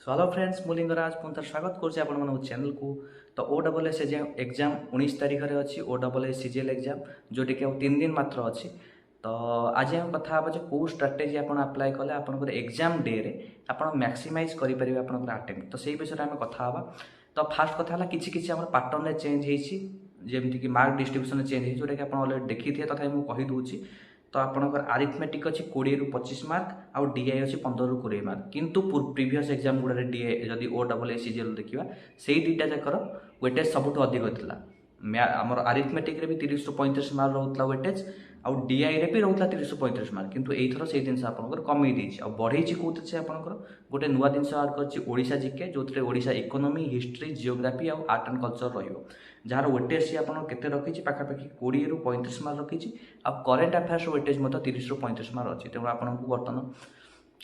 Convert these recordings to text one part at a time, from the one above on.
So hello friends मु लिंगराज पुनः स्वागत करुच्चे आपण चैनल को। तो OSS एग्जाम 19 तारीख में अच्छी OSS CGL एग्जाम जोटी कि 3 दिन मात्र अच्छी। तो आज हम कथा जे कौ स्ट्राटेजी आप अप्लाई कले आप एग्जाम डे रे आप मैक्सिमाइज करेंगे आप अटेम्प्ट। तो सही विषय में कथा हाँ। तो फास्ट कथा किसी पैटर्न चेंज होमती मार्क डिस्ट्रीब्यूशन चेंज हो जोटा कि आप अलरेडी देखी थे तथा मुझे कहीदे। तो आपंकर आरिथमेटिक अच्छी 20 ରୁ 25 मार्क आउ डीआई अच्छी 15 ରୁ 20 मार्क किंतु प्रीवियस एग्जाम गुड़ा डीआई जदि OSS CGL देखा से दुईटा जाकर वेटेज सबुठ अधिक था। आमर आरिथमेटिक भी 30 ରୁ 35 मार्क रोला वेटेज आउ डीआई रे भी रोला 30 ରୁ 35 मार्क किंतु एथर से जिन आपंकर कमी बढ़ई कौन आपंकर गोटे नुआ जिन आड कर जीके जो ओडिशा इकोनोमी हिस्ट्री जियोग्राफी आउ आर्ट एंड कल्चर जार वेटेज सी आप रखी पाखापाखि 20 ରୁ 35 मार्क रखी करेन्ट अफेयर्स वेटेज 30 ରୁ 35 मार्क अच्छी। तेणु आपको बर्तमान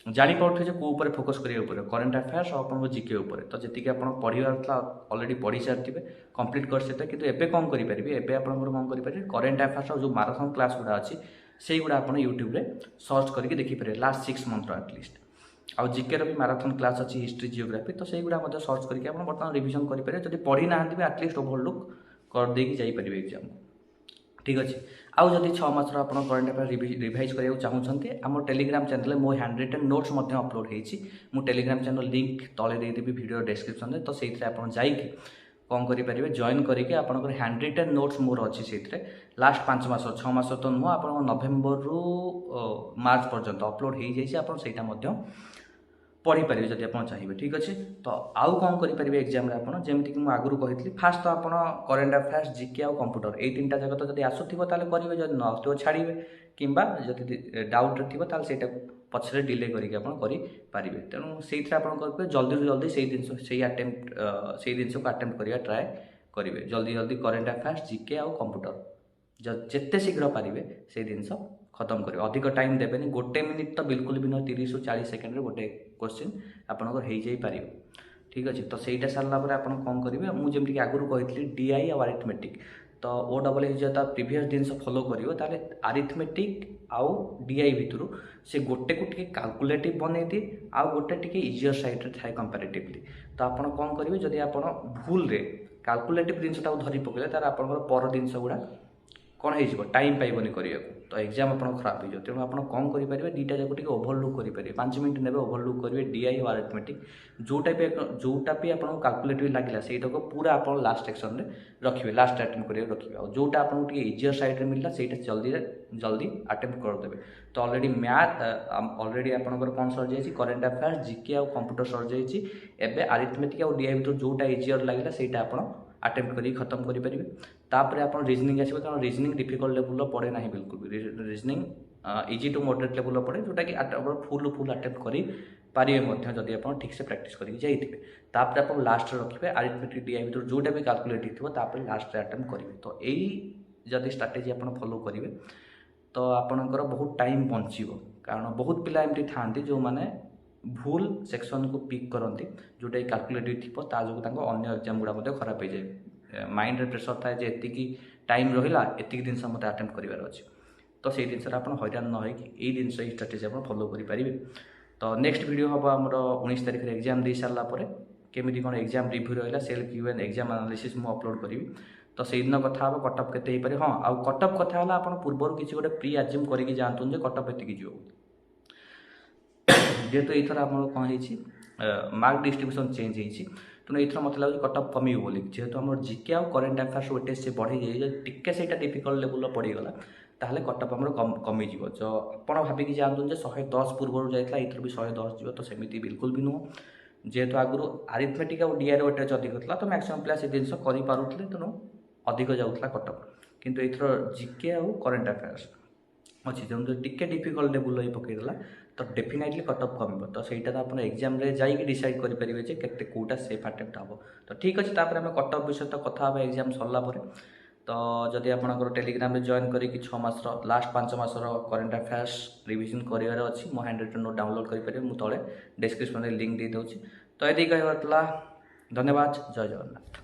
जापे कौ फोकस करा करेन्ट अफेयर्स और जीके उपर। तो जी आप पढ़ार अलरेडी पढ़ी सारी कंप्लीट कर सकते कि एबे कौन करेंगे एबे आप कौन करेंगे करेन्ट अफेयर्स और जो माराथन क्लास गुड़ा अच्छी से गुड़ा आप यूट्यूब रे सर्च करके देखिपारे लास्ट 6 मंथ एटलिस्ट। आउ जीके भी माराथन क्लास अच्छी हिस्ट्री जियोग्राफी तो से गुड़ा सर्च करके आप बर्तमान रिविजन करेंगे जब पढ़ी ना भी एटलिस्ट ओभरलुक कर देकी जाइपारे एग्जाम ठीक अच्छे। आउ जदि 6 मासर आप करेन्ट अफेयर रिवाइज करने चाहते आम टेलीग्राम चैनल मो हैंड रिटन नोट्स अपलोड हो टेलीग्राम चैनल लिंक तले देदेवी वीडियो डिस्क्रिप्शन में। तो से जाइए कौन करेंगे जॉइन करके आप हैंड रिटन नोट्स मोर अच्छी से लास्ट 5 मास 6 मास तो नुह आप नवेम्बर ରୁ मार्च पर्यंत अपलोड हो जाइए पढ़ी पारे जब आप चाहिए ठीक अच्छे। तो आउ कौन करेंगे एग्जाम आप जमीक मुझे आगुरी कही फास्ट तो आप करेन्ट अफेयर्स जीके आउ कंप्यूटर ये 3टा जगह तो जब आसुव करेंगे जब न आसो छाड़े कि डाउट थोड़ा से पछरे डिले करके करेंगे। तेणु से करेंगे जल्दी जल्दी से जिन को अटेम्प्ट करवा ट्राए करेंगे जल्दी जल्दी करेन्ट अफेयर्स जीके आउ कंप्यूटर जिते शीघ्र पारे से जिन खत्म करेंगे अधिक टाइम देवेनि गोटे मिनिट तो बिल्कुल भी न 30 ରୁ 40 सेकेंड गोटे क्वेश्चन आपंकर हो जापर ठीक अच्छे। तो सहीटा सारापर आप कौन करेंगे मुझे आगुरी कही डीआई और आरिथमेटिक तो OSS जो प्रीवियस जिन फॉलो कर आरिथमेटिक आउ डीआई भितर से गोटे को कैलकुलेटिव बनई दिए आउ गोटे टी इजियर साइड थाए कंपेरेटिवली। तो आप कौन करेंगे जदि आप भूल कैलकुलेटिव जिनटा धरी पकड़े तार आप पर जिन गुड़ा कौन हो टाइम पाइबनी करने तो एग्जाम आप खराब हो। तेणु आप कौन करेंगे दुईटा जाक टी ओभरलुक करेंगे 5 मिनट ने ओभरलुक करेंगे डीआई और आरिथमेटिक जोटा भी आपको कैलकुलेटिव लगे से पूरा आप लास्ट सेक्शन में रखिए लास्ट अटेम्प्ट करिए रखिए और जोटा आपको इजियर साइड मिलला से जल्दी जल्दी अटेम्प्ट करदे। तो अलरेडी मैथ अलरेडी आपंकर कौन सर जाइए करेन्ट अफेयर्स जीके आउ कंप्यूटर सर जाइए आरिथमेटिक और डीआई भर जोटा इजियर लगे से अटेम्प्ट करी खत्म करेंगे। तापर आप रिजनिंग आसो कारण रिजनिंग डिफिकल्ट लेवल पड़े ना बिल्कुल भी reasoning easy to moderate level पड़े जोटा कि फुल अटेम्प्ट करें जदि आप ठीक से प्रैक्टिस करके जाइए। तापर आप लास्ट रखिए आरिथमेटिक डीआई भर जोटा भी कैलकुलेट होपर लास्ट अटेम्प्ट करेंगे। तो यही जदि स्ट्राटेजी आप फॉलो करेंगे तो आपणकर बहुत टाइम बचो कारण बहुत पिला एमती था जो मैंने भूल सेक्शन को पिक करती जोटा कैलकुलेटिव थी जो अन्य एग्जाम गुड़ा खराब हो जाए माइंड रे प्रेसर थाए जी टाइम रहा एति जिन मत अटेम्प्ट करार अच्छे। तो से जिन आप हैरान न होई जिन स्ट्राटेजी आप फॉलो करेंगे। तो नेक्स्ट वीडियो हम आम 19 तारीख में एग्जाम दे सारापर केमी कौन एग्जाम रिव्यू रहा सेल्फ क्यूएन एग्जाम एनालिसिस मुझे अपलोड करी। तो से दिन कथा हाँ कटअप के हाँ आउ कटअप कथा आप पूर्व किसी गोटे प्री एज्यूम करके जातु कटअप एति जो जेहेतु एथर आप कौन हो मार्क डिस्ट्रीब्यूशन चेंज होती तेणु एथर मत लगे कटअप कमी बोली जेहेतु आम जीके आउ करेन्ट अफेयर्स वेटेज से बढ़ी जाए टिके से डिफिकल्ट लेवल पड़गला ताहले कटअप आम कमीज जो आप भाविकी जातु 110 पूर्व जाता ये भी 110 जीव। तो सेमती बिल्कुल भी नुह जेहेतु आगुरी आरिथमेटिक और डीआई वेटेज अधिक था तो मैक्सिमम पिला से जिन करें तेणु अधिक जाऊला कटअप किंतु एथर जीके आउ करेन्ट अफेयर्स अच्छी तेणु टिके डिफिकल्ट लेवल पकईदेला तो डेफिनेटली कटअप कम। तो सहीटा आप एग्जाम जाइए डिसाइड करेंगे जे कौटा सेफ अटेम्प्ट हम। तो ठीक अच्छे आम कटअप विषय तो कथा एग्जाम सरला। तो जदि आपंकर टेलीग्राम में जॉइन करके 6 मास लास्ट 5 मासर करेन्ट अफेयर्स रिविजन करार अच्छी मो हैंड रिटन नोट डाउनलोड करेंगे मुझे तले डिस्क्रिप्शन में लिंक दे दूँ। तो ये कहला धन्यवाद जय जगन्नाथ।